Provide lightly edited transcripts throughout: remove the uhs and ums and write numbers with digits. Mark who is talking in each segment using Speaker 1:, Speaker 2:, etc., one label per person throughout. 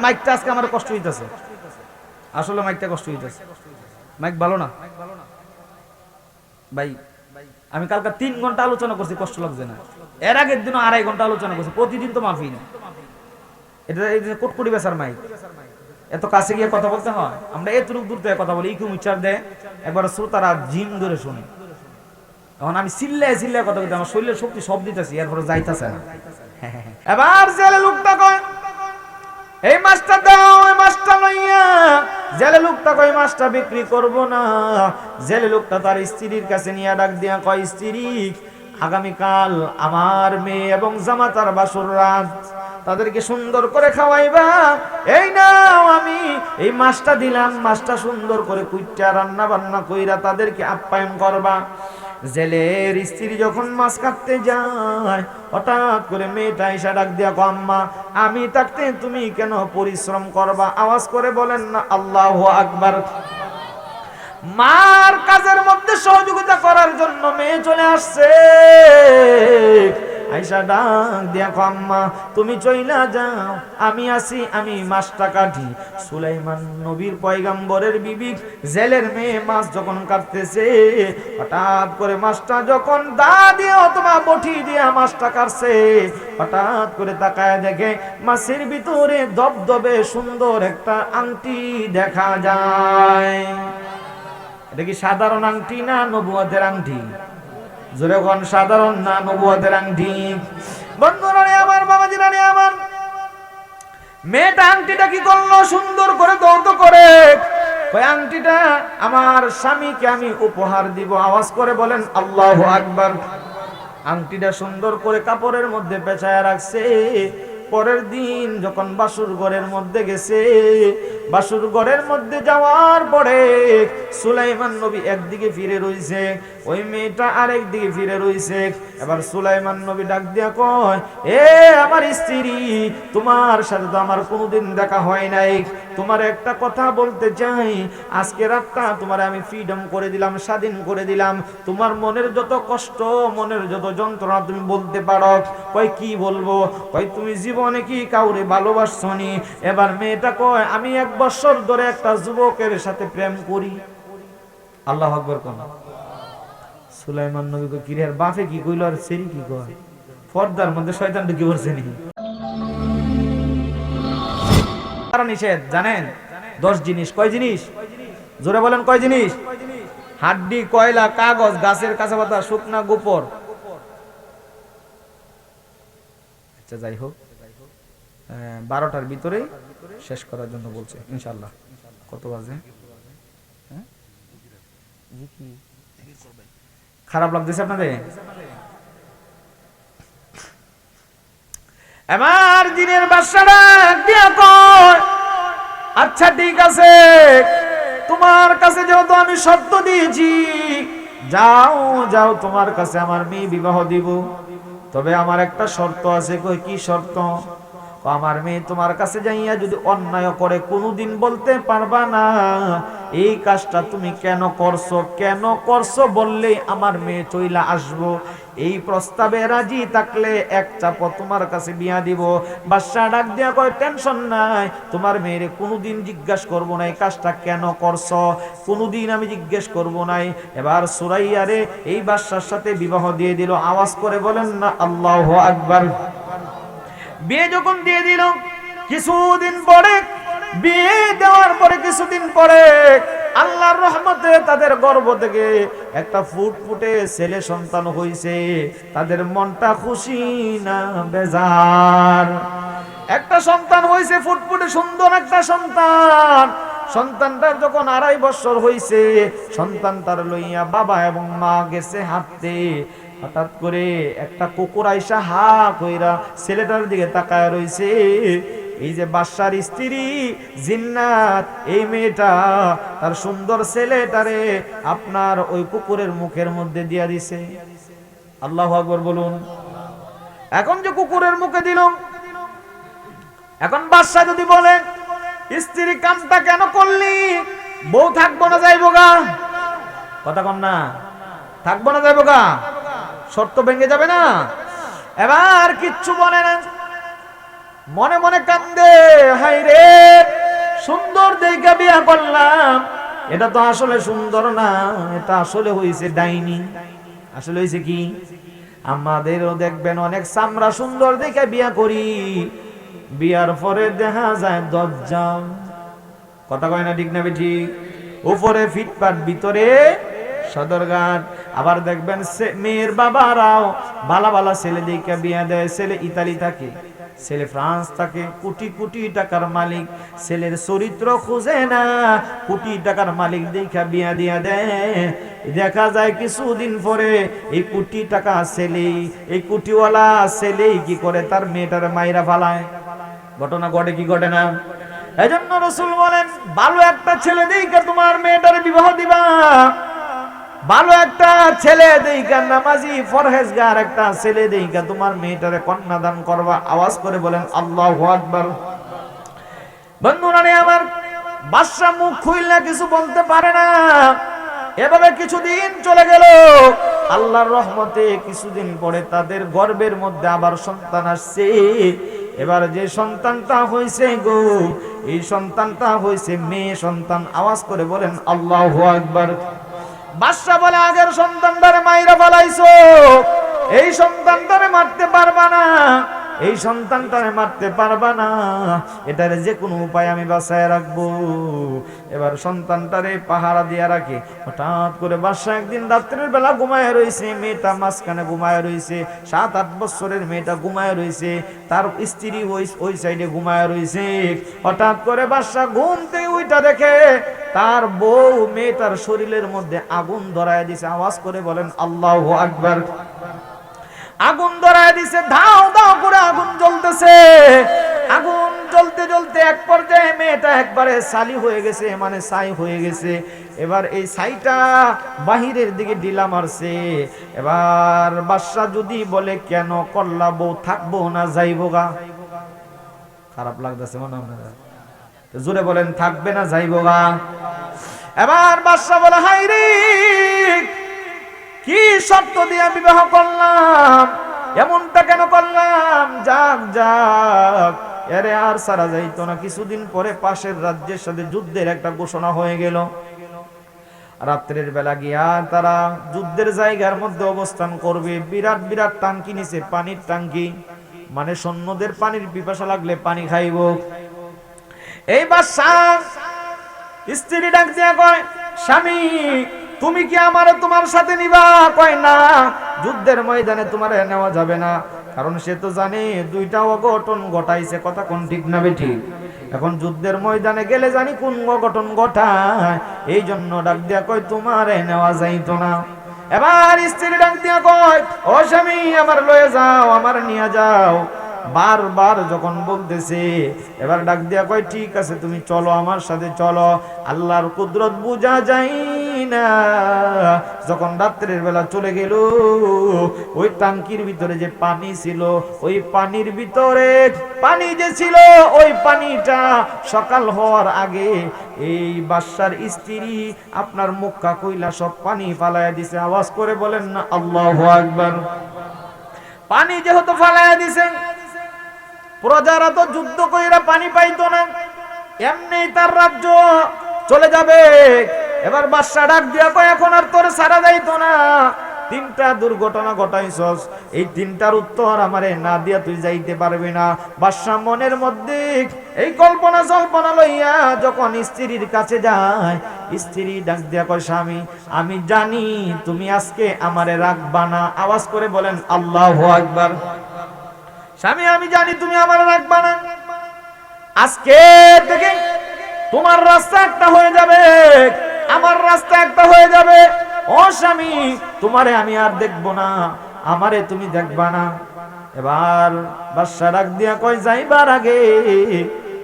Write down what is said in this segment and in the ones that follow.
Speaker 1: মাইকটা আজকে আমার কষ্ট হইতেছে, আসলে মাইকটা কষ্ট হইতেছে, মাইক ভালো না ভাই। আমি কালকে 3 ঘন্টা আলোচনা করছি, কষ্ট লাগছে না? এর আগের দিনও 2.5 ঘন্টা আলোচনা করছি, প্রতিদিন তো মাফি না। এটা এই যে কোটকুটি বেচার মাইক, এত কাছে গিয়ে কথা বলতে হয়? আমরা এতটুকু দূর থেকে কথা বলি, ইকু উচ্চার দেয়, একবার শ্রোতারা জিম ধরে শুনে। এখন আমি চিল্লায় চিল্লায় কথা বলতে, আমার শরীরের শক্তি সব দিতেছি, এরপরে যাইতেছে না। এবার জেলে লোকটা কয় এই মাছটা দাও, এই মাছটা লইয়া। জেলে লোকটা কয় মাছটা বিক্রি করব না। জেলে লোকটা তার স্ত্রীর কাছে নিয়ে ডাক দিয়া কয়, স্ত্রী, আগামীকাল আমার মেয়ে এবং জামাতার বাসর রাত, তাদেরকে সুন্দর করে খাওয়াইবা। এই নাও, আমি এই মাছটা দিলাম, মাছটা সুন্দর করে কুইটা রান্না বান্না কইরা তাদেরকে আপ্যায়ন করবা। জেলের স্ত্রী যখন মাছ কাটতে যায়, হঠাৎ করে মেয়েটা এসে ডাক দিয়া কয়, আম্মা, আমি থাকতে তুমি কেন পরিশ্রম করবা? আওয়াজ করে বলেন না আল্লাহু আকবার। মার কাজের মধ্যে সহযোগিতা করার জন্য মেয়ে চলে আসছে। আইসা ডাক দিয়া কয়, আম্মা, তুমি চইলা যাও, আমি আসি, আমি মাছটা কাটি। সুলাইমান নবীর পয়গম্বরের বিবি জেলের মেয়ে মাছ যখন কাটতেছে, হঠাৎ করে মাছটা যখন দা দিয়ে অথবা বটি দিয়ে মাছটা কাটছে, হঠাৎ করে তাকায় দেখে মাছের ভিতরে দবদবে সুন্দর একটা আংটি দেখা যায়। এটা কি সাধারণ আংটি না নবুয়তের আংটি? জোরে কোন, সাধারণ না নবুয়তের আংটি? বন্ধুরা আমার, বাবাজিরা আমার, মেয়েটা আংটিটা কি করলো? সুন্দর করে দৌত করে কই, আংটিটা আমার স্বামীকে আমি উপহার দিব। আওয়াজ করে বলেন আল্লাহু আকবার। আংটিটা সুন্দর করে কাপড়ের মধ্যে পেঁচায় রাখছে। পরের দিন যখন বাসুর ঘরের মধ্যে গেছে, বাসুর ঘরের মধ্যে যাওয়ার পরে সুলাইমান নবী একদিকে ফিরে রইছে, ওই মেয়েটা আরেক দিকে ফিরে রইছে। এবার সুলাইমান নবী ডাক দিয়া কয়, এ আমার স্ত্রী, তোমার সাথে তো আমার কোনোদিন দেখা হয় নাই, তোমার একটা কথা বলতে চাই। আজকে রাতটা তোমার আমি ফ্রিডম করে দিলাম, স্বাধীন করে দিলাম। তোমার মনের যত কষ্ট, মনের যত যন্ত্রণা তুমি বলতে পারো। কয় কি বলবো? কয় তুমি জীবনে কি কাউরে ভালোবাসছনি? এবার মেয়েটা কয়, আমি 1 বছর ধরে একটা যুবকের সাথে প্রেম করি। আল্লাহু আকবার কোন। সুলাইমান নবী কয়, কি রে বাপে কি কইলো আর সেরি কি কয়? পর্দার মধ্যে শয়তান ঢুকে পড়ছে নি? কারণ নিষেধ জানেন 10 জিনিস। কয় জিনিস? জোরে বলেন, কয় জিনিস? হাড্ডি, কয়লা, কাগজ, গাছের কাঁচা পাতা, শুকনা গোপর। আচ্ছা যাই হোক, 12টার ভিতরে শেষ করার জন্য বলছে ইনশাআল্লাহ। কত বাজে? খারাপ লাগতেছে আপনাদের? আমার দিনের বাদশারা দিয়া কয়, আচ্ছা ঠিক আছে, তোমার কাছে যেহেতু আমি শর্ত দিয়েছি, যাও যাও, তোমার কাছে আমার মেয়ে বিবাহ দিব। তবে আমার একটা শর্ত আছে। কই কি শর্ত? আমার মেয়ে তোমার কাছে যাইয়া যদি অন্যায় করে কোনোদিন বলতে পারবা না এই কাজটা তুমি কেন করছো, কেন করছো বললে আমার মেয়ে চইলা আসবো। এই প্রস্তাবে রাজি থাকলে 1 চাপো তোমার কাছে বিয়া দিব। বাদশা ডাক দিয়া কয়, টেনশন নাই, তোমার মেয়েরে কোনোদিন জিজ্ঞাসা করবো না এই কাজটা কেন করছো, কোনোদিন আমি জিজ্ঞেস করবো নাই। এবার সুরাইয়ারে এই বাদশার সাথে বিবাহ দিয়ে দিল। আওয়াজ করে বলেন না আল্লাহু আকবার। বিয়ে যখন দিয়ে দিল, কিছুদিন পরে, বিয়ে দেওয়ার পরে কিছুদিন পরে আল্লাহর রহমতে তাদের গর্ভ থেকে একটা ফুটফুটে ছেলে সন্তান হইছে। তাদের মনটা খুশি না বেজার? একটা সন্তান হইছে, ফুটফুটে সুন্দর একটা সন্তান। সন্তানটার যখন 2.5 বছর হইছে, সন্তানটার লইয়া বাবা এবং মা গেছে হাঁটতে। হঠাৎ করে একটা কুকুর আইসা হা কইরা ছেলেটার দিকে তাকায় রইছে। এই যে বাদশার স্ত্রী জিন্নাত, এই মেয়েটা তার সুন্দর ছেলেটারে আপনার ওই কুকুরের মুখের মধ্যে দিয়া দিছে। আল্লাহু আকবার বলুন। এখন যে কুকুরের মুখে দিল, এখন বাদশা যদি বলে, স্ত্রী কামটা কেন করলি? বউ থাকবো না যাইবো গা? কথা কন না, থাকবো না যাইবো গা? শর্ত ভেঙে যাবে না? এবার কিচ্ছু বলে না, মনে মনে কান্দে, হায় রে করলাম, এটা তো আসলে সুন্দর না, এটা আসলে হইছে ডাইনি। আসলে হইছে কি, আমাদেরও দেখবেন অনেক চামড়া সুন্দর দেখে বিয়া করি, বিয়ার পরে দেখা যায় দজ্জাল। কথা কয় না ঠিক না বেঠি? উপরে ফিটপাট, ভিতরে সদরঘাট। আবার দেখবেন মেয়ের বাবারাও ভালো ভালো ছেলে দেখে বিয়া দেয়। ছেলে ইতালি থাকে, ছেলে ফ্রান্স থাকে, কোটি কোটি টাকার মালিক, ছেলের চরিত্র খুঁজে না, কোটি টাকার মালিক দেখা বিয়া দিয়া দেয়। দেখা যায় কিছুদিন পরে এই কোটি টাকা ছেলে, এই কোটিওয়ালা ছেলে কি করে, তার মেয়েটার মাইরা ফালায়। ঘটনা ঘটে কি ঘটে না? এজন্য রাসূল বলেন, ভালো একটা ছেলে দেখে তোমার মেয়েটার বিবাহ দিবা, ভালো একটা ছেলে দেখা, নামাজি ফরহেজগার একটা ছেলে দেখা তোমার মেয়েটারে কন্যাদান করবা। আওয়াজ করে বলেন আল্লাহু আকবার। বন্ধুরা আমার, বাদশা মুখ খুইলা কিছু বলতে পারে না। এভাবে কিছুদিন চলে গেল। আল্লাহর রহমতে কিছুদিন পরে তাদের গর্ভের মধ্যে আবার সন্তান আসছে। এবার যে সন্তানটা হয়েছে গো, এই সন্তানটা হয়েছে মেয়ে সন্তান। আওয়াজ করে বলেন আল্লাহু আকবার। বাদশা বলে, আগের সন্তানটারে মাইরা ফেলাইছো, এই সন্তানটারে মারতে পারবা না, এই সন্তানটারে মারতে পারবা না, এটারে যে কোনো উপায় আমি বাঁচায় রাখবো। এবার সন্তানটারে পাহারা দিয়া রাখে। হঠাৎ করে বাদশা একদিন রাত্রের বেলা ঘুমায় রয়েছে, মেয়েটা মাঝখানে ঘুমায় রয়েছে, 7-8 বছরের মেয়েটা ঘুমায় রয়েছে, তার স্ত্রী ওই সাইডে ঘুমায় রয়েছে। হঠাৎ করে বাদশা ঘুম থেকে উইটা দেখে তার বউ মেয়েটার শরীরের মধ্যে আগুন ধরায় দিছে। আওয়াজ করে বলেন আল্লাহু আকবার। আগুন ধরায় দিছে, ধাও ধাও করে আগুন জ্বলতেছে। আগুন জ্বলতে জ্বলতে এক পর্যায়ে মেয়েটা একবারে সালি হয়ে গেছে, মানে ছাই হয়ে গেছে। এবার এই ছাইটা বাহিরের দিকে ঢিলা মারছে। এবার বাদশা যদি বলে, কেন করলা বউ, থাকবো না যাইবো গা? খারাপ লাগতেছে মনে হয়, জোরে বলেন থাকবে না যাইবো গা? এবার বাদশা বলে, হাই রে, কি শর্ত দিয়ে বিবাহ করলাম, এমনটা কেন করলাম? যাক যাক, এরে আর সারা যাইতো না। কিছুদিন পরে পাশের রাজ্যের সাথে যুদ্ধের একটা ঘোষণা হয়ে গেল। রাত্রের বেলা গিয়া তারা যুদ্ধের জায়গার মধ্যে অবস্থান করবে। বিরাট বিরাট টাঙ্কি নিচে, পানির টাঙ্কি, মানে সৈন্যদের পানির পিপাসা লাগলে পানি খাইব। এই বাদশা স্ত্রী ডাক দিয়া কয়, স্বামী তুমি কি আমারে তোমার সাথে নিবা? কয় না, যুদ্ধের ময়দানে তোমারে নেওয়া যাবে না। কারণ সে তো জানে দুইটা অঘটন ঘটাইছে। কথা কোন ঠিক না বেঠিক? এখন যুদ্ধের ময়দানে গেলে জানি কোন অঘটন ঘটায়, এই জন্য ডাক দিয়া কয় তোমারে নেওয়া যাইতো না। এবার স্ত্রী ডাক দিয়া কয়, ও স্বামী আমার লয়ে যাও, আমার নিয়ে যাও। বারবার যখন বলতেছে, এবার ডাক দিয়া কয়, ঠিক আছে তুমি চলো, আমার সাথে চলো। আল্লাহর কুদরত বুঝা যায় না। যখন রাত্রের বেলা চলে গেল, ওই টাঙ্কির ভিতরে যে পানি ছিল, ওই পানির ভিতরে পানি যে ছিল, ওই পানিটা সকাল হওয়ার আগে এই বাদশার স্ত্রী আপনার মুক্কা কইলা সব পানি ফালাইয়া দিছে। আওয়াজ করে বলেন না আল্লাহু আকবার। পানি যেহেতু ফালাইয়া দিছে, প্রজারা তো যুদ্ধ কইরা পানি পাইতো না, এমনি তার রাজ্য চলে যাবে। এবার বাদশা ডাক দিয়া কয়, এখন আর তোর সারা যাইতো না, 3টা দুর্ঘটনা ঘটাইছস, এই 3টার উত্তর আমারে না দিয়া তুই যাইতে পারবি না। বাদশা মনের মধ্যে এই কল্পনা জল্পনা লইয়া যখন স্ত্রীর কাছে যায়, স্ত্রী ডাক দিয়া কয়, স্বামী আমি জানি তুমি আজকে আমারে রাখবা না। আওয়াজ করে বলেন আল্লাহু আকবার। স্বামী আমি জানি তুমি আমার রাখবা না, আজকে থেকে তোমার রাস্তা একটা হয়ে যাবে, আমার রাস্তা একটা হয়ে যাবে। ও স্বামী তোমারে আমি আর দেখবো না, আমারে তুমি দেখবা না। এবার বাদশা ডাক দিয়া কয়, যাইবার আগে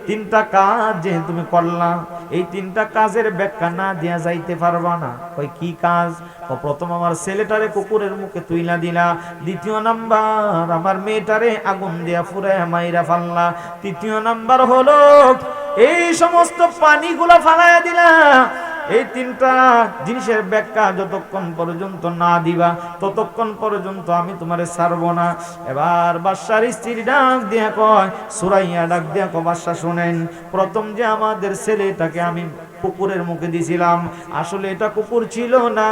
Speaker 1: 3টা কাজ যে তুমি করলা, এই 3টা কাজের ব্যাখ্যা না দিয়া যাইতে পারবা না। কই কি কাজ? প্রথম আমার ছেলেটারে কুকুরের মুখে তুইলা দিলা, দ্বিতীয় নাম্বার আমার মেয়েটারে আগুন দিয়া পুরাইয়া মাইরা ফাললা, তৃতীয় নাম্বার হলো এই সমস্ত পানিগুলা ফালাইয়া দিলা। এই 3টা জিনিসের ব্যাখ্যা যতক্ষণ পর্যন্ত না দিবা, ততক্ষণ পর্যন্ত আমি তোমারে ছাড়বো না। এবার বাদশার স্ত্রী ডাক দিয়া কয়, সুরাইয়া ডাক দিয়া কয়, বাদশা শুনেন, প্রথম যে আমাদের ছেলেটাকে আমি কুকুরের মুখে দিছিলাম, আসলে এটা কুকুর ছিল না,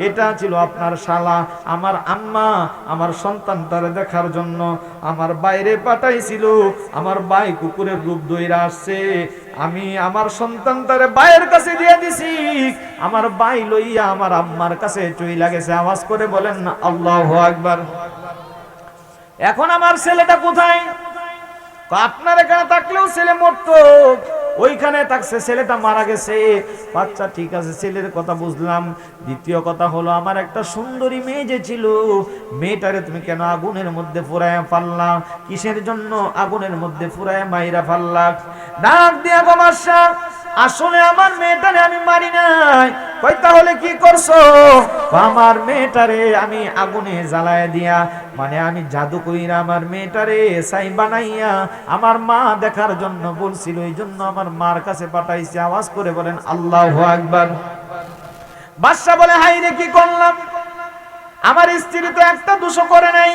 Speaker 1: এটা ছিল আপনার শালা। আমার আম্মা আমার সন্তানটারে দেখার জন্য আমার বাইরে পাঠাইছিল, আমার ভাই কুকুরের রূপ ধইরা আসছে, আমি আমার সন্তানটারে ভাইয়ের কাছে দিয়ে দিছি, আমার ভাই লইয়া আমার আম্মার কাছে চইলা গেছে। আওয়াজ করে বলেন না আল্লাহু আকবার। এখন আমার ছেলেটা কোথায়? আপনার এখানে থাকলেও ছেলে মরতো, ওইখানে থাকছে, ছেলেটা মারা গেছে। বাচ্চা ঠিক আছে, ছেলের কথা বুঝলাম। দ্বিতীয় কথা হলো, আমার একটা সুন্দরী মেয়ে যে ছিল, মেয়েটারে তুমি কেন আগুনের মধ্যে পুরায়া ফাললা? কিসের জন্য আগুনের মধ্যে পুরায়া মাইরা ফাললা? ডাক দিয়া গো বাদশা, আসলে আমার মেয়েটারে আমি মারি নাই। কই তাহলে কি করছো? আমার মেয়েটারে আমি আগুনে জ্বালায় দিয়া, মানে আমি জাদু কইরা আমার মেয়েটারে ছাই বানাইয়া আমার মা দেখার জন্য বলছিল, এই জন্য আমার মার কাছে পাঠাইছি। আওয়াজ করে বলেন আল্লাহু আকবার। বাদশা বলে, হাই রে কি করলাম? আমার স্ত্রী তো একটা দোষও করে নাই,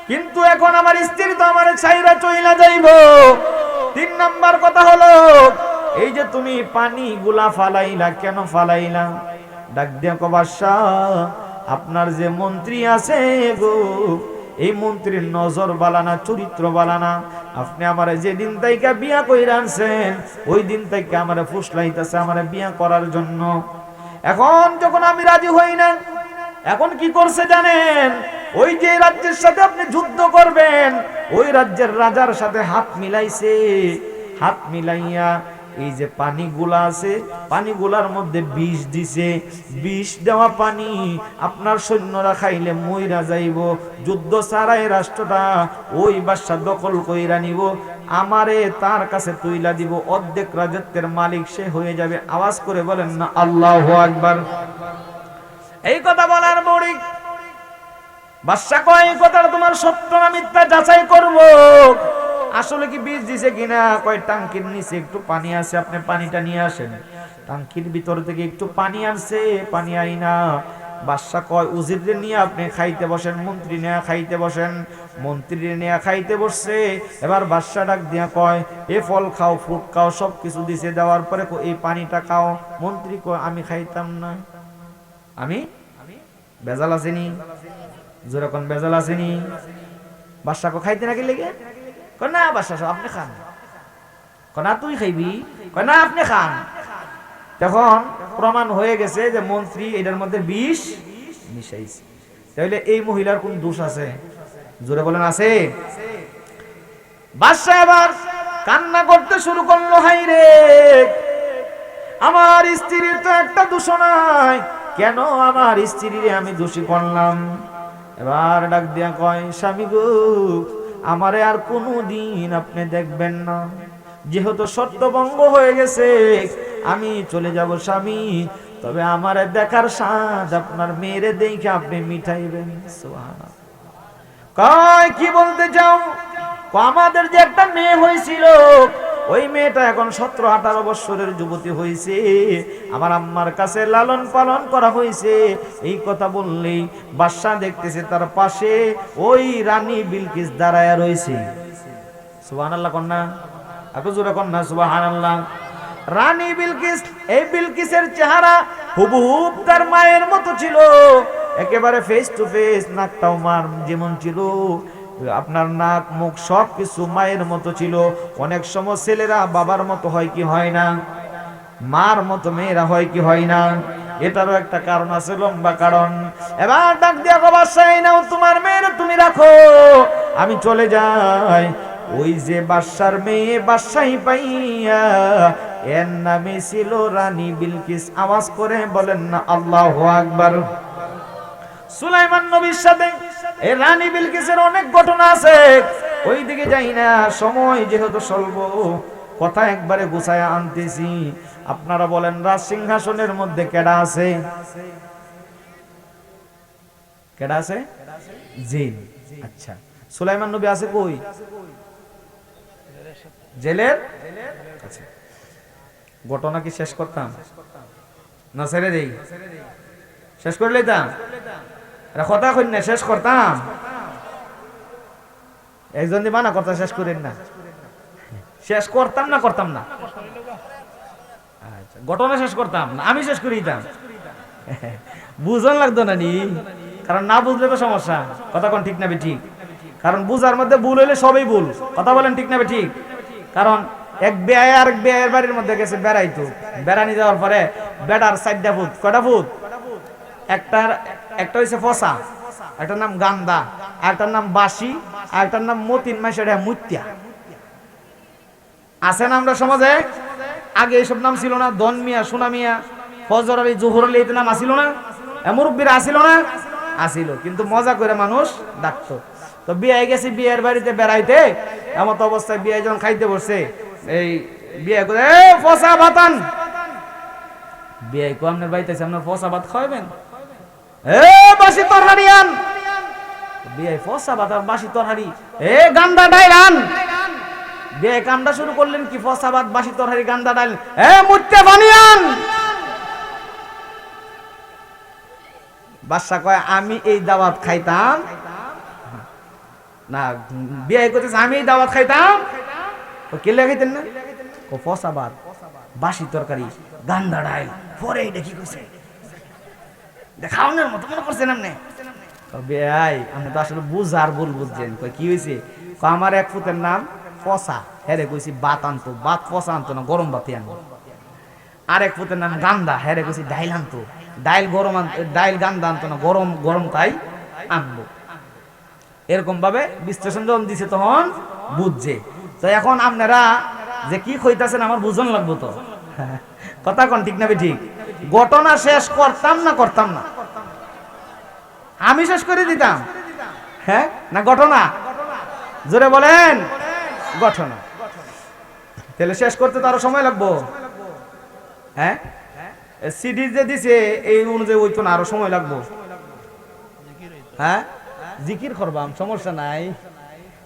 Speaker 1: কিন্তু এখন আমার স্ত্রী তো আমার ছাইরা চইলা যাইবো। 3 নাম্বার কথা হলো, এই যে তুমি পানি গুলা ফালাইলা, কেন ফালাইলা? ডাক দিয়া কো বাদশা, আপনার যে মন্ত্রী আছে গো, এই মন্ত্রীর নজর বালানা, চরিত্র বালানা। আপনি আমারে যেদিন তাইকা বিয়া কইরা আনছেন, ওই দিন তাইকা আমারে ফুসলাইতেছে আমারে বিয়া করার জন্য। এখন যখন আমি রাজি হই না, এখন কি করছে জানেন? ওই যে রাজ্যের সাথে আপনি যুদ্ধ করবেন, ওই রাজ্যের রাজার সাথে হাত মিলাইছে। হাত মিলাইয়া এই যে পানিগুলা আছে, পানিগুলার মধ্যে বিষ দিছে। বিষ দেওয়া পানি আপনার সৈন্যরা খাইলে মইরা যাইব। যুদ্ধ ছাড়াই রাষ্ট্রটা ওই বাদশা দখল কইরা নিব, আমারে তার কাছে তুইলা দিব, অর্ধেক রাজত্বের মালিক সে হয়ে যাবে। আওয়াজ করে বলেন না আল্লাহু আকবার। এই কথা বলার পরই বাদশা কয়, এই কথাটা তোমার সত্য না মিথ্যা যাচাই করব। আসলে কি বীজ দিছে কিনা? কয় টাঙ্কির নিচে একটু পানি আছে, আপনি পানিটা নিয়ে আসেন। টাঙ্কির ভিতর থেকে একটু পানি আনছে, পানি আইনা বাদশা কয়, উজিররে নিয়ে আপনি খাইতে বসেন, মন্ত্রী নিয়ে খাইতে বসেন। মন্ত্রী নিয়ে খাইতে বসছে। এবার বাদশা ডাক দিয়া কয়, এ ফল খাও, ফ্রুট খাও, সব কিছু দিছে। দেওয়ার পরে এই পানিটা খাও। মন্ত্রী কয়, আমি খাইতাম না। আমি বেজাল আসেনি, যেরকম বেজাল আসেনি। বাদশা কয়, খাইতে নাকি লেগে? কয় না বাদশা সাহেব, আপনি খান। কয় না তুই খাইবি? কয় না আপনি খান। তখন প্রমাণ হয়ে গেছে যে মন্ত্রী এটার মধ্যে বিষ মিশাইছে। তাহলে এই মহিলার কোন দোষ আছে? জোরে বলেন আছে? বাদশা এবার কান্না করতে শুরু করলো, হাই রে, আমার স্ত্রীর তো একটা দোষ নাই, কেন আমার স্ত্রীরে আমি দোষী করলাম? এবার ডাক দিয়া কয়, স্বামী গো, আমারে আর কোনদিন আপনি দেখবেন না, যেহেতু সত্যভঙ্গ হয়ে গেছে, আমি চলে যাব স্বামী। তবে আমারে দেখার স্বাদ আপনার মেয়েরে দেখে আপনি মিটাইবেন। সুবহানাল্লাহ। কয় কি বলতে চাও? আমাদের যে একটা মেয়ে হয়েছিল, ওই মেয়েটা এখন 17-18 বছরের যুবতী হয়েছে, আমার আম্মার কাছে লালন পালন করা হয়েছে। এই কথা বললেই বাদশা দেখতেছে তার পাশে ওই রানী বিলকিস দাঁড়ায় রয়েছে। সুবহানাল্লাহ কন্যা, আপনি জোরে কন্যা সুবহানাল্লাহ। রানী বিলকিস, এই বিলকিসের চেহারা হুবহুব তার মায়ের মতো ছিল, একেবারে ফেস টু ফেস। নাকটাও মার যেমন ছিল, আপনার নাক মুখ সব কিছু মায়ের মতো ছিল। অনেক সময় ছেলেরা বাবার মতো হয় কি হয় না? মার মতো মেয়েরা হয় কি হয় না? এটারও একটা কারণ আছে, লম্বা কারণ। এবার ডাক দিয়া বাদশা, নাও তোমার মেয়ের তুমি রাখো, আমি চলে যাই। ওই যে বাদশার মেয়ে বাদশাহী পাইয়া, এর নামে ছিল রানী বিলকিস। আওয়াজ করে বলেন না আল্লাহু আকবার। সুলাইমান নবীর সাথে এই রানী বিলকিসের অনেক ঘটনা আছে, ওই দিকে যাই না, সময় যেহেতু স্বল্প, কথা একবারে গুছায়া আনতেছি। আপনারা বলেন, রাজ সিংহাসনের মধ্যে কেডা আছে? কেডা আছে? জিন। আচ্ছা, সুলাইমান নবী আছে কই? জেলের কাছে। ঘটনা কি শেষ করতাম না ছেড়ে দেই? শেষ করে লইতাম? কথা কই না, শেষ করতাম। একজন দিয়ে মানা করতে শেষ করেন না, শেষ করতাম না, করতাম না। আচ্ছা, ঘটনা শেষ করতাম না, আমি শেষ করে দিতাম। বুঝন লাগতো না নি, কারণ না বুঝলে তো সমস্যা। কথা কোন ঠিক না ঠিক? কারণ বুঝার মধ্যে ভুল হইলে সবই ভুল। কথা বলেন ঠিক না ঠিক? কারণ এক বেয়াই আর এক বেয়াইয়ের বাড়ির মধ্যে গেছে বেড়াইতো, বেড়ানি যাওয়ার পরে বেড়ার 4টা ফুট, কয়টা ফুট? একটা হইছে ফসা, একটার নাম গান্দা, আরেকটার নাম বাসি, আরেকটার নাম মতিন, মাইশা মুত্যা। আছে না আমরা সমাজে? আগে এইসব নাম ছিল না, দন মিয়া, সোনা মিয়া, ফজর আলী, জোহর আলী, এই নাম আসিল না? মুরব্বীরা আসিল না? আসিল, কিন্তু মজা করে মানুষ ডাকতো। তো বিয়ে গেছি, বিয়ের বাড়িতে বেড়াইতে, এমন অবস্থায় বিয়ে যখন খাইতে বসছে, এই বিয়ে করে ফসা ভাতান, বিয়ে কো আপনার বাড়িতে আপনার ফসা ভাত খাওয়াবেন, বাসি তরকারি আন। বিয়ে ফসা ভাত আর বাসি তরকারি, গান্দা ডাইল আন। বিয়ে কামটা শুরু করলেন কি, ফসা ভাত, বাসি তরকারি, গান্দা ডাইল, মুত্যে পানি আন। বাদশা কয় আমি এই দাওয়াত খাইতাম না, বিয়ে করতেছে আমি এই দাওয়াত খাইতাম। ও কেলে খাইতেন না? ও ফসা ভাত, বাসি তরকারি, গান্দা ডাইল, পরে এটা কি কইছে দেখাওনের মতো মনে করছেন আপনি? ভাই আপনি তো আসলে বুঝার ভুল বুঝছেন। কই কি হইছে? আমার এক ফুতের নাম ফসা, হেরে কইছি ভাত আনতো, ভাত ফসা আনতো না, গরম ভাতই আনতো। আর এক ফুতের নাম গান্দা, হেরে কইছি ডাইল আনতো, ডাইল গরম আনতো, ডাইল গান্দা আনতো না, গরম গরম তাই আনবো। এরকম ভাবে বিশ্লেষণ যখন দিছে তখন বুঝছে। তো এখন আপনারা যে কি কইতাছেন আমার বুঝন লাগবো তো। কথা কোন ঠিক না ঠিক? ঘটনা শেষ করতাম না করতাম না? আমি শেষ করে দিতাম, হ্যাঁ না ঘটনা? জোরে বলেন ঘটনা। তাহলে শেষ করতে তো আরো সময় লাগবো, হ্যাঁ? সিডি যে দিছে এই অনুযায়ী ওই তো না, আরো সময় লাগবো। হ্যাঁ জিকির করবাম, সমস্যা নাই,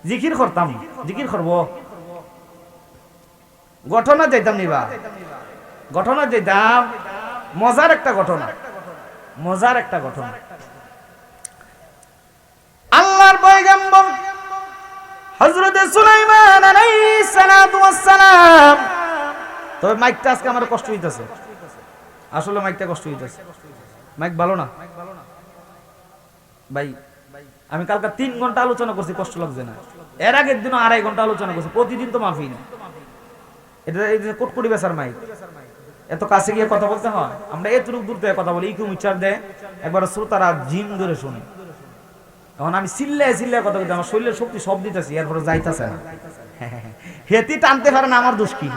Speaker 1: জিকির করতাম, জিকির করব। ঘটনা যাইতাম নিবা, ঘটনা যাইতাম। মজার একটা ঘটনা, মজার একটা ঘটনা। আল্লাহর পয়গম্বর হযরত সুলাইমান আলাইহিস সালাতু ওয়াস সালাম। তো মাইকটা আজকে আমার কষ্ট হইতাছে, আসলে মাইকটা কষ্ট হইতাছে। মাইক ভালো না ভাই। আমি কালকে 3 ঘন্টা আলোচনা করছি, কষ্ট লাগছে না? এর আগের দিনও 2.5 ঘন্টা আলোচনা করছি। প্রতিদিন তো মাহফিল, এটা এই যে কোটকুটি বেচার মাইক, এত কাছে গিয়ে কথা বলতে হয়। আমরা এতটুকু দূর থেকে কথা বলি, ইকুম উচ্চার দেয়, একবার শ্রোতারা জিম ধরে শুনে। এখন আমি চিল্লায় চিল্লায় কথা বলতে, আমার শরীরের শক্তি সব দিতেছি, এরপরে যাইতেছে না। হেতি টানতে পারে না, আমার দোষ কি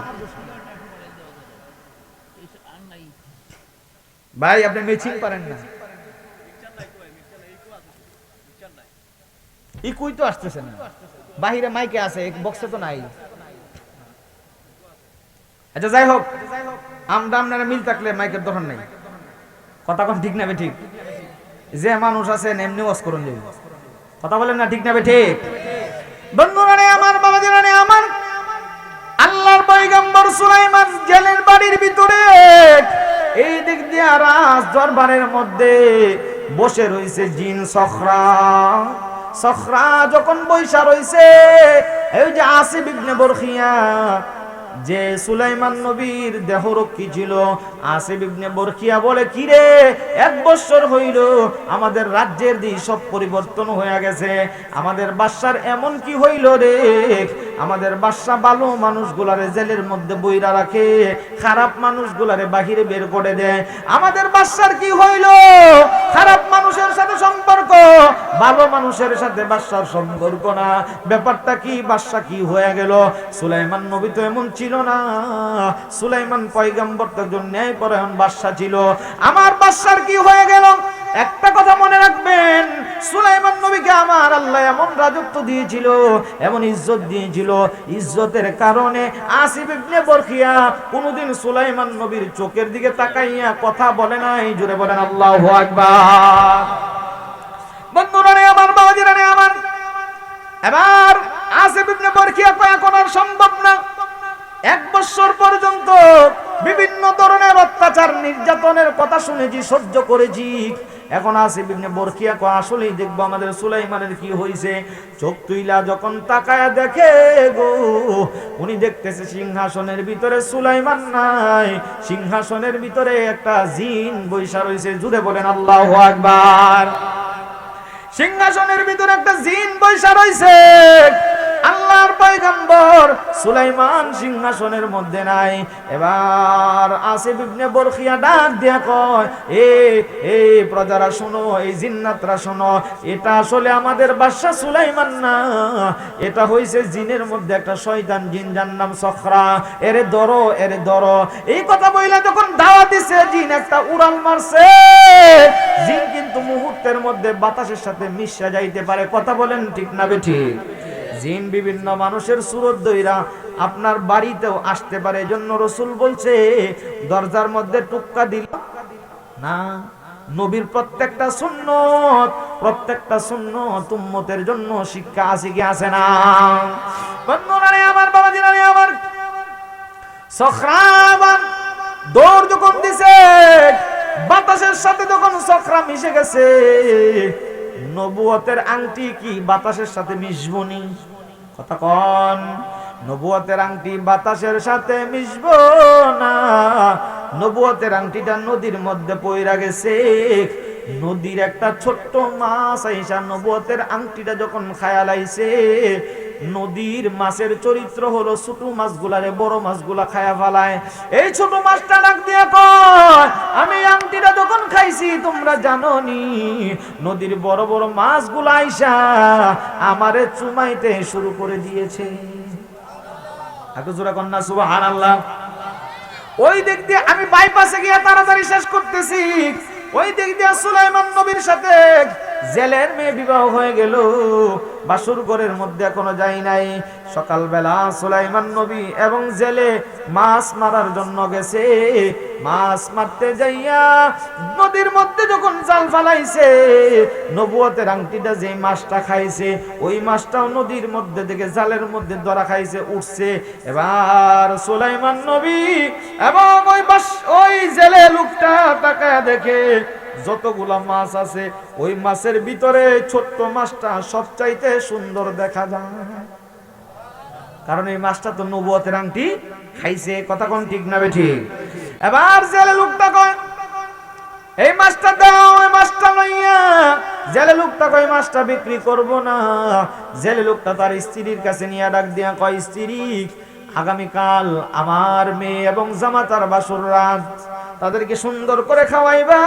Speaker 1: ভাই? আপনি মেচিং পারেন না, ইকুই তো আসতেছে না, বাহিরে মাইকে আছে, বক্সে তো নাই। আচ্ছা যাই হোক, আমরা আপনারা মিল থাকলে মাইকের দরকার নাই। কথা কোন ঠিক না ঠিক? যে মানুষ আছে এমনি ওয়াজ করুন যাবে। কথা বলেন না ঠিক না ঠিক? বন্ধুরা রে আমার, বাবাজিরা রে আমার, আল্লাহর পয়গম্বর সুলাইমান জেলের বাড়ির ভিতরে এই দিক দিয়ে রাজ দরবারের মধ্যে বসে রইছে জিন সখরা। সখরা যখন বৈশা রইছে, এই যে আসিফ ইবনে বরখিয়া, যে সুলাইমান নবীর দেহরক্ষী ছিল, আসিফ ইবনে বরখিয়া বলে, কি রে 1 বছর হইল আমাদের রাজ্যের দিক সব পরিবর্তন হয়ে গেছে, আমাদের বাদশার এমন কি হইল রে? আমাদের বাদশা ভালো মানুষগুলারে জেলের মধ্যে বইরা রাখে, খারাপ মানুষগুলারে বাহিরে বের করে দেয়। আমাদের বাদশার কি হইল? খারাপ মানুষের সাথে সম্পর্ক, ভালো মানুষের সাথে বাদশার সম্পর্ক না। ব্যাপারটা কি? বাদশা কি হয়ে গেল? সুলাইমান নবী তো এমন ছিল না। সুলাইমান পয়গম্বর তো একজন ন্যায়পরায়ণ বাদশা ছিল। আমার বাদশার কি হয়ে গেল? একটা কথা মনে রাখবেন, সুলাইমান নবীকে আমার আল্লাহ এমন রাজত্ব দিয়েছিল, এমন ইজ্জত দিয়েছিল, ইজ্জতের কারণে আসিফ ইবনে বরখিয়া কোনদিন সুলাইমান নবীর চোখের দিকে তাকাইয়া কথা বলে নাই। জোরে বলেন আল্লাহু আকবার। বন্ধুরা রে আমার, বাবাজিরা রে আমার, এবার আসিফ ইবনে বরখিয়া কয় এখন আর সম্ভব না। 1 বছর পর্যন্ত বিভিন্ন ধরনের অত্যাচার নির্যাতনের কথা শুনেছি, সহ্য করেছি, এখন আসিফ ইবনে বরখিয়া কয় আসলেই দেখবো আমাদের সুলাইমানের কি হইছে। চোখ তুইলা যখন তাকায়া দেখে গো, উনি দেখতেছে সিংহাসনের ভিতরে সুলাইমান নাই, সিংহাসনের ভিতরে একটা জিন বৈশা রইছে। জুড়ে বলেন আল্লাহু আকবার। সিংহাসনের ভিতরে একটা জিন বৈশা রইছে। আল্লাহর পয়গম্বর সুলাইমান সিংহাসনের মধ্যে নাই। এবার আসিফ ইবনে বরখিয়া ডাক দিয়া কয়, এ প্রজারা শোনো, এই জিন্নাতরা শোনো, এটা আসলে আমাদের বাদশা সুলাইমান না, এটা হইছে জিনের মধ্যে একটা শয়তান জিন, যার নাম সখরা। এরে ধরো, এরে ধরো। এই কথা বইলা যখন দাওয়া দিছে, জিন একটা উড়াল মারছে। জিন কিন্তু মুহূর্তের মধ্যে বাতাসের সাথে মিশা যাইতে পারে। কথা বলেন ঠিক না বেঠিক? জিন বিভিন্ন মানুষের সুরত দইরা আপনার বাড়িতেও আসতে পারে। এজন্য রাসূল বলছে দরজার মধ্যে টুক্কা দিল না। নবীর প্রত্যেকটা সুন্নত উম্মতের জন্য শিক্ষা আছে কি আছে না? বন্ধুরা আমার, বাবাজিরা আমার, সখরাবান দৌড় যখন দিছে, বাতাসের সাথে যখন সখরা মিশে গেছে, নবুয়তের আংটি কি বাতাসের সাথে মিশবনি? কথা কন। নবুয়তের আংটি বাতাসের সাথে মিশবো না। নবুয়তের আংটিটা নদীর মধ্যে পইরা গেছে। নদীর একটা ছোট্ট মাছ আইসা নবুয়তের আংটিটা যখন খায়ালাইছে, নদীর মাছের চরিত্র হলো ছোট মাছগুলারে বড় মাছগুলা খায়া ফেলায়। এই ছোট মাছটা ডাক দিয়ে কয়, আমি আংটিটা যখন খাইছি তোমরা জানোনি, নদীর বড় বড় মাছগুলা আইসা আমারে চুমাইতে শুরু করে দিয়েছে। একটু জোরে কন্যা সুবহানাল্লাহ। ওই দিক দিয়ে আমি বাইপাসে গিয়ে তাড়াতাড়ি শেষ করতেছি। ওই দিক দিয়ে সুলাইমান নবীর সাথে জেলের মেয়ে বিবাহ হয়ে গেল। বাসুর ঘরের মধ্যে এখনো যাই নাই। সকালবেলা সুলাইমান নবী এবং জেলে মাছ মারার জন্য গেছে। মাছ মারতে যাইয়া নদীর মধ্যে যখন জাল ফালাইছে, নবুয়তের আংটিটা যে মাছটা খাইছে, ওই মাছটাও নদীর মধ্যে থেকে জালের মধ্যে ধরা খাইছে, উঠছে। এবার সুলাইমান নবী এবং ওই জেলে লোকটা তাকায় দেখে যতগুলা মাছ আছে, ওই মাছের ভিতরে ছোট্ট মাছটা সবচাইতে সুন্দর দেখা যায়, কারণ এই মাছটা তো নবুয়তের আংটি খাইছে। কথা কোন ঠিক না বেঠিক? এবার জেলে লোকটা কয়, এই মাছটা দাও। ওই মাছটা লইয়া জেলে লোকটা কয়, মাছটা বিক্রি করব না। জেলে লোকটা তার স্ত্রীর কাছে নিয়ে ডাক দিয়া কয়, স্ত্রী, আগামীকাল আমার মেয়ে এবং জামাতার বাসর রাত, তাদেরকে সুন্দর করে খাওয়াইবা।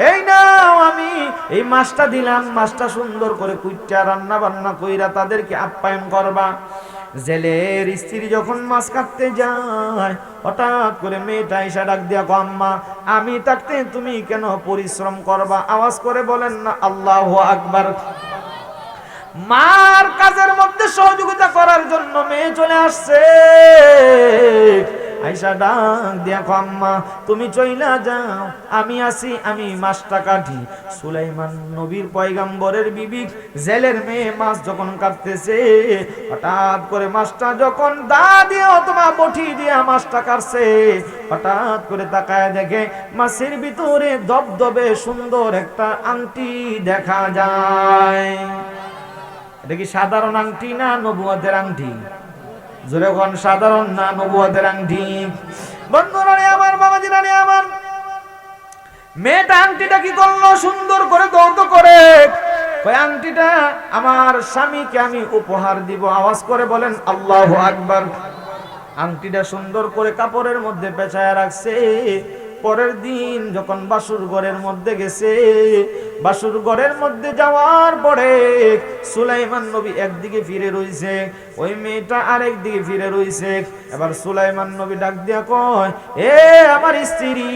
Speaker 1: এই নাও, আমি এই মাছটা দিলাম, মাছটা সুন্দর করে কুইটা রান্না বান্না কইরা তাদেরকে আপ্যায়ন করবা। জেলের স্ত্রী যখন মাছ কাটতে যায়, হঠাৎ করে মেয়েটা এসে ডাক দিয়া কয়, আম্মা, আমি থাকতে তুমি কেন পরিশ্রম করবা? আওয়াজ করে বলেন না আল্লাহু আকবার। মার কাজের মধ্যে সহযোগিতা করার জন্য মেয়ে চলে আসছে। আইসা ডাক দিয়া কয়, আম্মা, তুমি চইলা যাও, আমি আসি, আমি মাছটা কাটি। সুলাইমান নবীর পয়গম্বরের বিবি জেলের মেয়ে মাছ যখন কাটতেছে, হঠাৎ করে মাছটা যখন দা দিয়ে অথবা বটি দিয়ে মাছটা কাটছে, হঠাৎ করে তাকায় দেখে মাছের ভিতরে দবদবে সুন্দর একটা আংটি দেখা যায়। এটা কি সাধারণ আংটি না নবুয়তের আংটি? জোরে কোন, সাধারণ না নবুয়তের আংটি? বন্ধুরা আমার, বাবাজিরা আমার, মেয়েটা আংটিটা কি করলো? সুন্দর করে দৌড় করে কয়, আংটিটা আমার স্বামীকে আমি উপহার দিব। আওয়াজ করে বলেন আল্লাহু আকবার। আংটিটা সুন্দর করে কাপড়ের মধ্যে পেঁচায় রাখছে। পরের দিন যখন বাসুর ঘরের মধ্যে গেছে, বাসুর ঘরের মধ্যে যাওয়ার পরে সুলাইমান নবী একদিকে ফিরে রইছে, ওই মেয়েটা আরেক দিকে ফিরে রইছে। এবার সুলাইমান নবী ডাক দিয়া কয়, এ আমার স্ত্রী,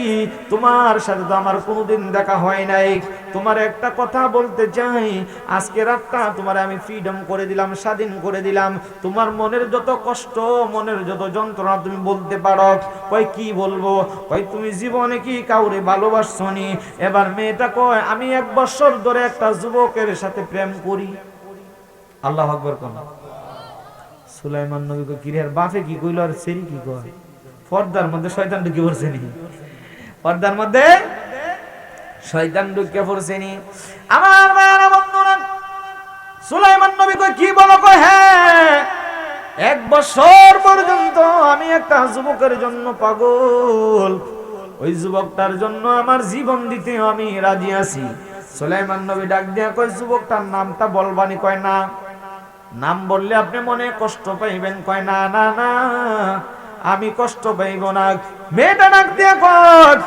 Speaker 1: তোমার সাথে তো আমার কোনোদিন দেখা হয় নাই, তোমার একটা কথা বলতে চাই। আজকে রাতটা তোমার আমি ফ্রিডম করে দিলাম, স্বাধীন করে দিলাম। তোমার মনের যত কষ্ট, মনের যত যন্ত্রণা তুমি বলতে পারো। কয়, কি বলবো? কয়, তুমি জীবনে কি কাউরে ভালোবাসছনি? এবার মেয়েটা কয়, আমি 1 বছর ধরে একটা যুবকের সাথে প্রেম করি। আল্লাহু আকবার কোন। সুলাইমান নবী কয়, কি রে বাপে কি কইলো আর সেরি কি কয়? পর্দার মধ্যে শয়তান ঢুকে পড়ছে নি? পর্দার মধ্যে শয়তান ঢুকে পড়ছেনি। আমার মায়েরা বন্ধুরা, সুলাইমান নবী কই কি বলো? কই হ্যাঁ, 1 বছর পর্যন্ত আমি একটা যুবকের জন্য পাগল, ওই যুবকটার জন্য আমার জীবন দিতে আমি রাজি আছি। সুলাইমান নবী ডাক দিয়া কই যুবকটার নামটা বলবানি? কয় না। নাম বললে আপনি মনে কষ্ট পাইবেন। কয় না না না, আমি কষ্ট পাইব না। মেয়েটা ডাক দিয়া কয়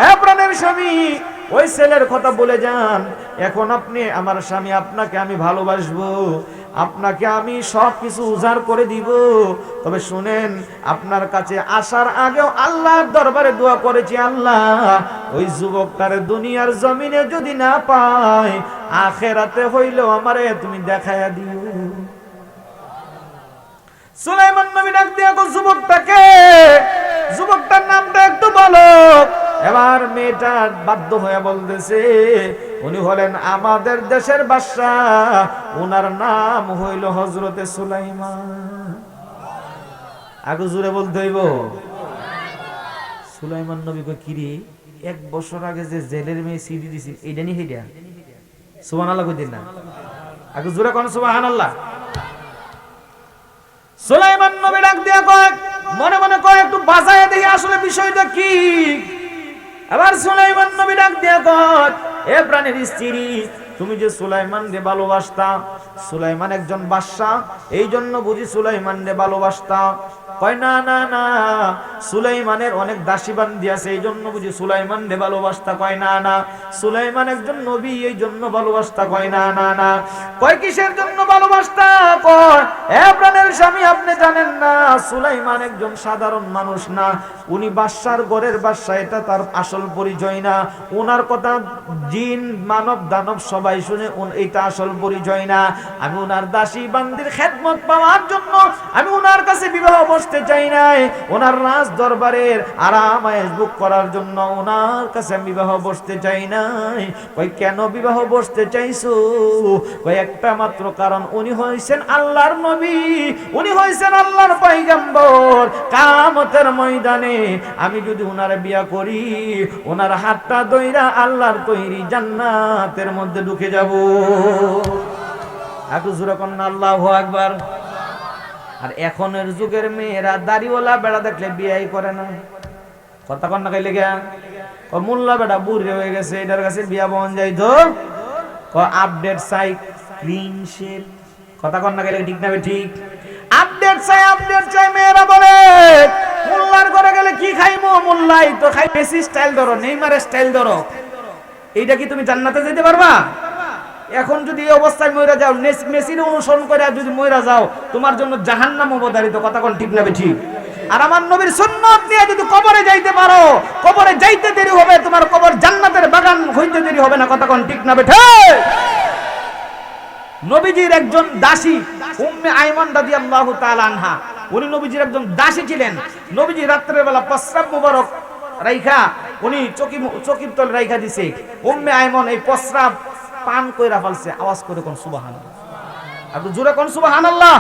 Speaker 1: এ প্রাণের স্বামী, ওই ছেলের কথা বলে যান, এখন আপনি আমার স্বামী, আপনাকে আমি ভালোবাসবো, আপনাকে আমি সব কিছু উজাড় করে দিব। তবে শুনেন, আপনার কাছে আসার আগেও আল্লাহর দরবারে দোয়া করেছি, আল্লাহ ওই যুবকটার দুনিয়ার জমিনে যদি না পাই, আখেরাতে হইলেও আমারে তুমি দেখায়া দিও। সুলাইমান নবী ডাক দিয়া কো যুবকটাকে, যুবকটার নামটা একটু বলো। এবার মেয়েটা বাধ্য হয়ে বলতেছে উনি হলেন আমাদের দেশের বাদশাহ, ওনার নাম হইল হযরতে সুলাইমান। আগে জোরে বলতে হইব। সুলাইমান নবী কই কি রে, 1 বছর আগে যে জেলের মেয়ে সিডি দিছি এইটা নি হেডা? সুবহানাল্লাহ কই দিন না, আগে জোরে কোন সুবহানাল্লাহ। সুলাইমান নবী ডাক দিয়া কয়, মনে মনে কয় একটু বাজায় দেখি আসলে বিষয়টা কি। আবার সুলাইমান নবী ডাক দিয়া কয় এ প্রাণের স্ত্রী, তুমি যে সুলাইমান রে ভালোবাসতা, সুলাইমান একজন বাদশা, এই জন্য বুঝি সুলাইমান রে ভালোবাসতা? কয় না না না, সুলাইমানের অনেক দাসী বান্দি আছে, এই জন্য বুঝি সুলাইমান রে ভালোবাসতা? কয় না না, সুলাইমান একজন নবী, এই জন্য ভালোবাসতা? কয় না না না। কয় কিসের জন্য ভালোবাসতা? কয় এ প্রাণের স্বামী, আপনি জানেন না সুলাইমান একজন সাধারণ মানুষ না, উনি বাদশার ঘরের বাদশা, এটা তার আসল পরিচয় না। ওনার কথা জিন মানব দানব সবাই শুনে, এইটা আসল পরিচয় না। আমি ওনার দাসী বান্দির খেদমত পাওয়ার জন্য আমি ওনার কাছে বিবাহ বসতে চাই নাই, ওনার রাজ দরবারের আরাম আয়েশ ভোগ করার জন্য ওনার কাছে আমি বিবাহ বসতে চাই নাই। কই কেন বিবাহ বসতে চাইছো? কই একটা মাত্র কারণ, উনি হইছেন আল্লাহর নবী, উনি হইছেন আল্লাহর পয়গম্বর। কিয়ামতের ময়দানে আমি যদি ওনার বিয়া করি, ওনার হাতটা ধইরা আল্লাহর তৈরি জান্নাতের মধ্যে ঢুকে যাব। একটু জোরে কোন আল্লাহু আকবার। আর এখনের যুগের মেয়েরা দাড়িওয়ালা বেড়া দেখলে বিয়াই করে না। কথা কন না কইলে গিয়া ও মোল্লা বেড়া বুড়ি হয়ে গেছে, এটার কাছে বিয়া বন যাইতো। আপডেট চাই, ক্লিন শেভ। কথা কন না কইলে ঠিক না? ঠিক। আপডেট চাই মেয়েরা বলে। মোল্লার ঘরে গেলে কি খাইমু? মোল্লাই তো খাই মেসি স্টাইল ধরো, নেইমারের স্টাইল ধরো। এইটা কি তুমি জান্নাতে যেতে পারবা? এখন যদি এই অবস্থায় মইরা যাও, মেসির অনুসরণ করে যদি মইরা যাও, তোমার জন্য জাহান্নাম অবধারিত। কথা কোন ঠিক না? ঠিক। আর আমার নবীর সুন্নাত নিয়ে যদি কবরে যাইতে পারো, কবরে যাইতে দেরি হবে, তোমার কবর জান্নাতের বাগান হইতে দেরি হবে না। কথা কোন ঠিক না? ঠিক। নবীজির একজন দাসী উম্মে আইমান রাদিয়াল্লাহু তাআলা আনহা, উনি নবীজির একজন দাসী ছিলেন। নবীজি রাত্রের বেলা প্রস্রাব মুবারক রাইখা উনি চকির তলে রাইখা দিছে। উম্মে আইমান এই প্রস্রাব পান কইরা ফেলছে। আওয়াজ করে কোন সুবহানাল্লাহ, একটু জোরে কোন সুবহানাল্লাহ।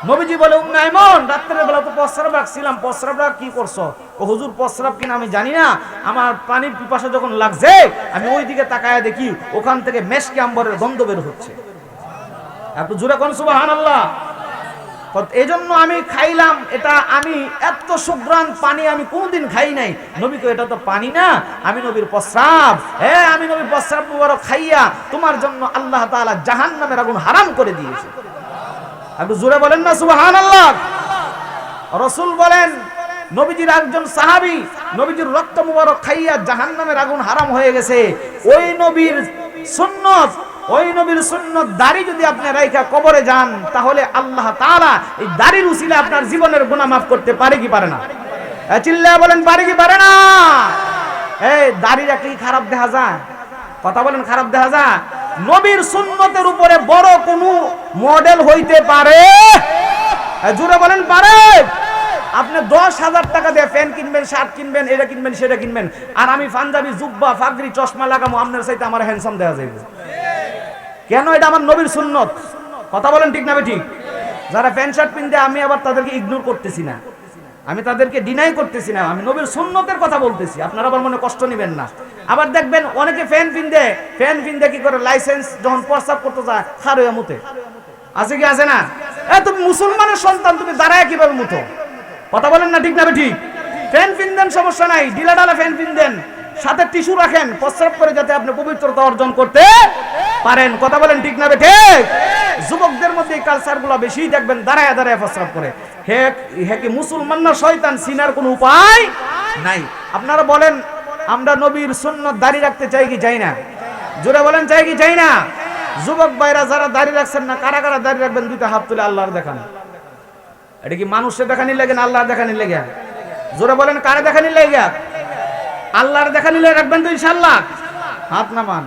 Speaker 1: নবীজি বলে উম্মে আইমান, রাত্রের বেলা তো প্রস্রাব রাখছিলাম, প্রস্রাবটা কি করছো? ও হুজুর প্রস্রাব কিনা আমি জানি না, আমার পানির পিপাসা যখন লাগছে আমি ওই দিকে তাকায়া দেখি ওখান থেকে মেশকে আম্বরের গন্ধ বের হচ্ছে। একটু জোরে কোন সুবহানাল্লাহ। এই জন্য আমি খাইলাম এটা, আমি এত সুগ্রাণ পানি আমি কোনদিন খাই নাই। নবীকে এটা তো পানি না, আমি নবীর প্রস্রাব। হ্যাঁ, আমি নবীর প্রস্রাব মুবারক খাইয়া তোমার জন্য আল্লাহ তাআলা জাহান্নামের আগুন হারাম করে দিয়েছে। একটু জোরে বলেন না সুবহানাল্লাহ। রাসূল বলেন, নবীজির একজন সাহাবী নবীজির রক্ত মুবারক খাইয়া জাহান্নামের আগুন হারাম হয়ে গেছে। ওই নবীর সুন্নাত, ওই নবীর সুন্নাত দাড়ি যদি আপনি রাইখা কবরে যান, তাহলে আল্লাহ তাআলা এই দাড়ির উসিলে আপনার জীবনের গুনাহ মাফ করতে পারে কি পারে না? চিল্লায়া বলেন, পারে কি পারে না? এই দাড়ি রাখলে খারাপ দেখা যায়? কথা বলেন, খারাপ দেখা যায়? নবীর সুন্নতের উপরে বড় কোন মডেল হইতে পারে? জোরে বলেন, পারে? আপনি 10,000 টাকা দিয়ে ফ্যান কিনবেন, শার্ট কিনবেন, এটা কিনবেন, সেটা কিনবেন, আর আমি পাঞ্জাবি, জুব্বা, ফাগরি, চশমা লাগামো, আপনার চাইতে আমার হ্যান্ডসাম দেখা যাবে। কেন? এটা আমার নবীর সুন্নত। কথা বলেন ঠিক না? ঠিক। যারা প্যান্ট শার্ট পিনতে, আমি আবার তাদেরকে ইগনোর করতেছি না, আমি তাদেরকে ডিনাই করতেছি না, আমি নবীর সুন্নতের কথা বলতেছি, আপনারা আবার মনে কষ্ট নেবেন না। আবার দেখবেন অনেকে ফ্যান পিনদে কি করে, লাইসেন্স যখন প্রস্তাব করতে যায় খারুয়া মুতে, আছে কি আছে না? তুমি মুসলমানের সন্তান, তুমি দাঁড়ায় কিভাবে মুতো? কথা বলেন না ঠিক না ঠিক? ফ্যান পিনদেন, সমস্যা নাই, ঢিলা ঢালা ফ্যান পিনদেন, সাথে টিস্যু রাখেন প্রস্রাব করে, যাতে আপনি পবিত্রতা অর্জন করতে পারেন। কথা বলেন ঠিক না ঠিক? যুবকদের মধ্যে এই কালচারগুলো বেশি দেখবেন, দাঁড়ায় দাঁড়ায় প্রস্রাব করে। হে কি মুসলমান না শয়তান, চিনার কোনো উপায় নাই। আপনারা বলেন, আমরা নবীর সুন্নাত দাঁড়িয়ে রাখতে চাই কি চাই না? জোরে বলেন, চাই কি চাই না? যুবক ভাইরা যারা দাঁড়িয়ে রাখছেন না, কারা কারা দাঁড়িয়ে রাখবেন? দুইটা হাত তুলে আল্লাহর দেখান। এটা কি মানুষের দেখানি লাগে না আল্লাহর দেখানি লাগে? জোরে বলেন, কারে দেখানি লাগে? আল্লাহর দেখানি লাগে রাখবেন তো ইনশাআল্লাহ। হাত নামান।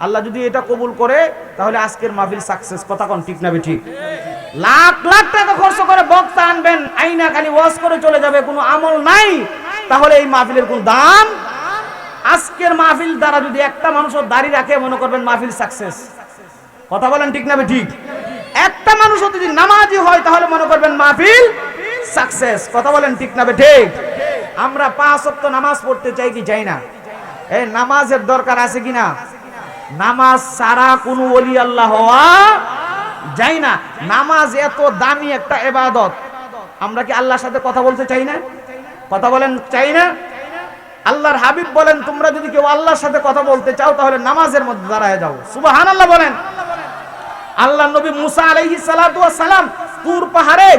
Speaker 1: আল্লাহ যদি এটা কবুল করে তাহলে আজকের মাহফিল সাকসেস। কথা কোন ঠিক না ঠিক? লাখ লাখ টাকা খরচ করে বক্তা আনবেন, আইনা খালি ওয়াজ করে চলে যাবে, কোনো আমল নাই, তাহলে এই মাহফিলের কোন দাম? আজকের মাহফিল দ্বারা যদি একটা মানুষও দাঁড়িয়ে রাখে, মনে করবেন মাহফিল সাকসেস। কথা বলেন ঠিক না ঠিক? একটা মানুষও যদি নামাজি হয় তাহলে মনে করবেন মাহফিল সাকসেস। কথা বলেন ঠিক না ঠিক? আমরা 5 ওয়াক্ত নামাজ পড়তে চাই কি চাই না? এই নামাজের দরকার আছে কিনা? নামাজ ছাড়া কোনো ওলি আল্লাহ হওয়া যায় না। নামাজ এত দামি একটা ইবাদত, আমরা কি আল্লাহর সাথে কথা বলতে চাই না? কথা বলেন, চাই না? আল্লাহর হাবিব বলেন, তোমরা যদি কেউ আল্লাহর সাথে কথা বলতে চাও তাহলে নামাজের মধ্যে দাঁড়ায় যাও। সুবহানাল্লাহ বলেন। আল্লাহ নবী মুসা আলাইহিস সালাতু ওয়াস সালাম তুর পাহাড়ে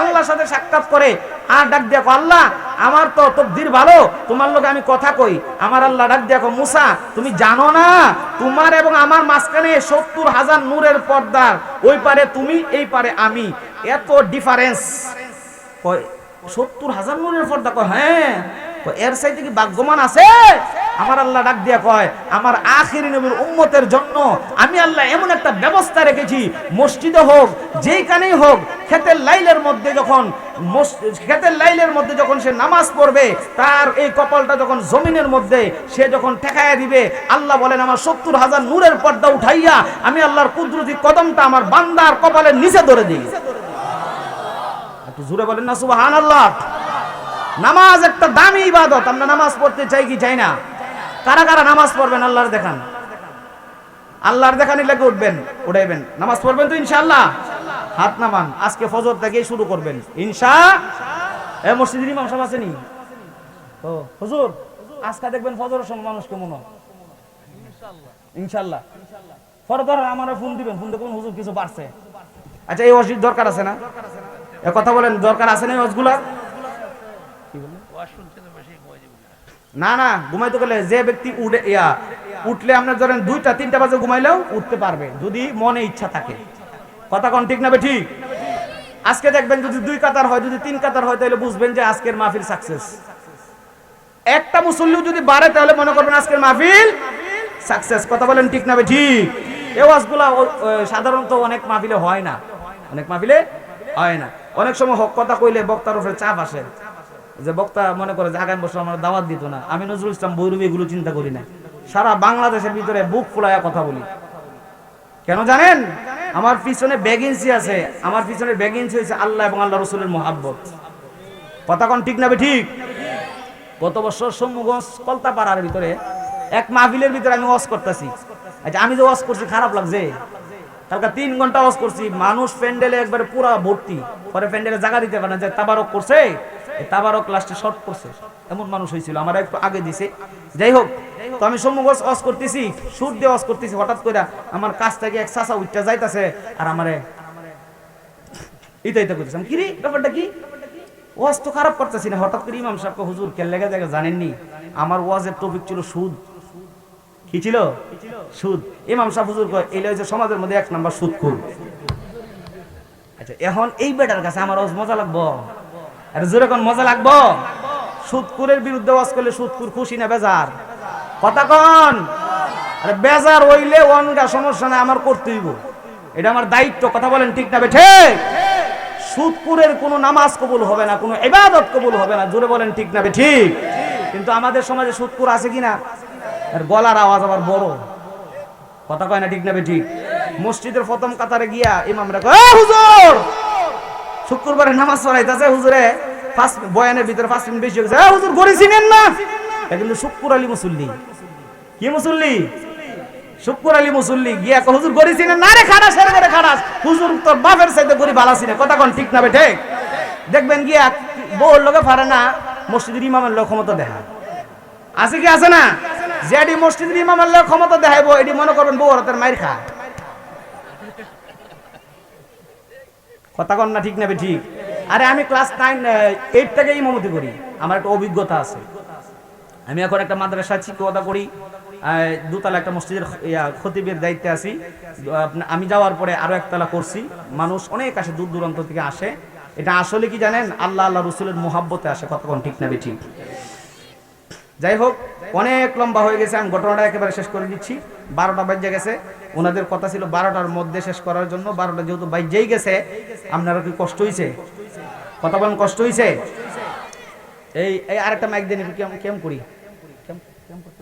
Speaker 1: আল্লাহর সাথে সাক্ষাৎ করে আর ডাক দেখো, আল্লাহ আমার তো তকদির ভালো, তোমার লোকে আমি কথা কই। আমার আল্লাহ ডাক দেখো, মুসা তুমি জানো না তোমার এবং আমার মাঝখানে 70,000 নূরের পর্দা, ওই পারে তুমি এই পারে আমি, এত ডিফারেন্স। 70,000 নূরের পর্দা? কয় হ্যাঁ। এর চাইতে কি ভাগ্যবান আছে? আমার আল্লাহ ডাক দিয়া কয়, আমার আখিরি নবীর উম্মতের জন্য আমি আল্লাহ এমন একটা ব্যবস্থা রেখেছি, মসজিদে হোক যেইখানেই হোক, খেতের লাইলের মধ্যে যখন সে নামাজ পড়বে, তার এই কপালটা যখন জমিনের মধ্যে সে যখন ঠেকায়া দিবে, আল্লাহ বলেন আমার 70,000 নূরের পর্দা উঠাইয়া আমি আল্লাহর কুদরতি কদমটা আমার বান্দার কপালের নিচে ধরে দিই। একটু জোরে বলেন না সুবহানাল্লাহ। নামাজ একটা দামি ইবাদত, আমরা নামাজ পড়তে চাই কি চাই না? কারা কারা নামাজ পড়বেন আল্লাহর দেখান? আল্লাহর দেখানি লাগে উঠবেন, উঠাইবেন, নামাজ পড়বেন তো ইনশাআল্লাহ? হাত নামান। আজকে ফজর থেকে শুরু করবেন ইনশাআল্লাহ। মসজিদের ইমাম সাহেব আছেনি? ও হুজুর, আজকে দেখবেন ফজরের সময় মানুষ কেমন হয় ইনশাআল্লাহ। ফরদর আমারে ফোন দিবেন, ফোন দেখবেন হুজুর কিছু বাড়ছে। আচ্ছা, এই ওয়াজিব দরকার আছে না? এ কথা বলেন, দরকার আছে না এই ওয়াজগুলা? না না, ঘুমাইতে গেলে যে ব্যক্তি উঠলে আপনার ধরেন 2টা-3টা বাজে ঘুমাইলেও উঠতে পারবে, যদি মনে ইচ্ছা থাকে। কথা কোন ঠিক না ঠিক? আজকে দেখবেন যদি 2 কাতার হয়, যদি 3 কাতার হয়, তাহলে বুঝবেন যে আজকের মাহফিল সাকসেস। একটা মুসল্লিও যদি বাড়ে তাহলে মনে করবেন আজকের মাহফিল সাকসেস। কথা বলেন ঠিক না ঠিক? এই ওয়াজগুলা সাধারণত অনেক মাহফিলে হয় না, অনেক মাহফিলে হয় না। অনেক সময় হক কথা কইলে বক্তার উপরে চাপ আসে, যে বক্তা মনে করে যে আগামী বছর আমার দাওয়াত দিত না। আমি নজরুল ইসলাম বৈরবী এগুলো চিন্তা করি না, সারা বাংলাদেশের ভিতরে বুক ফুলাইয়া কথা বলি। কেন জানেন? আমার পিছনে ভ্যাকেন্সি আছে, আমার পিছনে ভ্যাকেন্সি হয়েছে আল্লাহ এবং আল্লাহ রসুলের মহাব্বত। কথা কোন ঠিক না ঠিক? গত বছর সম্মুগঞ্জ কলতাপাড়ার ভিতরে এক মাহফিলের ভিতরে আমি ওয়াজ করতেছি। আচ্ছা, আমি যে ওয়াজ করছি খারাপ লাগছে? কালকে 3 ঘন্টা ওয়াজ করছি, মানুষ প্যান্ডেলে একবারে পুরা ভর্তি, পরে প্যান্ডেলে জায়গা দিতে পারে না, যে তাবারক করছে, তাবারক লাস্টে শর্ট করছে, এমন মানুষ হয়েছিল। আমার একটু আগে দিছে। যাই হোক, তো আমি সম্মুগঞ্জ ওয়াজ করতেছি, সুর দিয়ে ওয়াজ করতেছি, হঠাৎ করে আমার কাছ থেকে এক চাচা উঠটা যাইতাছে আর আমারে ইতা করতেছে। কি রে, ব্যাপারটা কি? ওয়াজ তো খারাপ করতেছি না। হঠাৎ করে ইমাম সাহেবকে, হুজুর কেন লেগে জায়গা জানেননি, আমার ওয়াজের টপিক ছিল সুদ। কি ছিল? সুদ। ইমাম সাহেব হুজুর কয়, এই যে সমাজের মধ্যে 1 নাম্বার সুদখোর। আচ্ছা, এখন এই বেটার কাছে আমার ওয়াজ মজা লাগবো? আর জোরে কোন মজা লাগবো? সুদখোরের বিরুদ্ধে ওয়াজ করলে সুদখোর খুশি না বেজার? কথা কোন? আরে বেজার হইলে অনগা সমস্যা নাই, আমার করতে হইব, এটা আমার দায়িত্ব। কথা বলেন ঠিক না ঠিক? সুদখোরের কোনো নামাজ কবুল হবে না, কোনো ইবাদত কবুল হবে না। জোরে বলেন ঠিক না ঠিক? কিন্তু আমাদের সমাজে সুদখোর আছে কিনা? আর গলার আওয়াজ আবার বড়। কথা কয় না ঠিক না ঠিক? মসজিদের প্রথম কাতারে গিয়া ইমামরা কয়, হুজুর শুক্রবারে নামাজ পড়াইতেছে, হুজুরে ফার্স্ট বয়ানের ভিতরে 5 মিনিট বেশি হয়ে গেছে, হুজুর গড়ি চিনেন না, এটা কিন্তু শুক্কুর আলী মুসল্লি। কি মুসল্লি? শুক্কুর আলী মুসল্লি। গিয়া হুজুর গড়ি চিনেন না? রে খারাস, এর করে খারাস, হুজুর তোর বাপের চাইতে গড়ি ভালো চিনে। কথা কোন ঠিক না বেঠে? দেখবেন গিয়া বউর লোকে পারে না মসজিদের ইমামের লোক ক্ষমতা দেখা আছে কি আছে না? যেডি মসজিদের ইমামের লোক ক্ষমতা দেখাইবো এটি মনে করবেন বউ তার মায়ের খা। কথা কন না ঠিক না ঠিক? আরে আমি ক্লাস 8 থেকে ইমামতি করি, আমার একটা অভিজ্ঞতা আছে। আমি এখন একটা মাদ্রাসায় শিক্ষকতা করি, দোতলা একটা মসজিদের খতিবের দায়িত্বে আছি। আমি যাওয়ার পরে আরো একতলা করছি। মানুষ অনেক আসে, দূর দূরান্ত থেকে আসে। এটা আসলে কি জানেন? আল্লাহ আল্লাহ রসুলের মোহাব্বতে আসে। কতক্ষণ ঠিক না ঠিক? যাই হোক, অনেক লম্বা হয়ে গেছে, আমি ঘটনাটা একেবারে শেষ করে দিচ্ছি। 12টা বাজে গেছে, ওনাদের কথা ছিল 12টার মধ্যে শেষ করার জন্য। 12টা যেহেতু বাজেই গেছে, আপনারা কি কষ্ট হয়েছে? কথা বলেন, কষ্ট হয়েছে? এই আরেকটা মাইক দেন, কেমন করি? কেমন করতে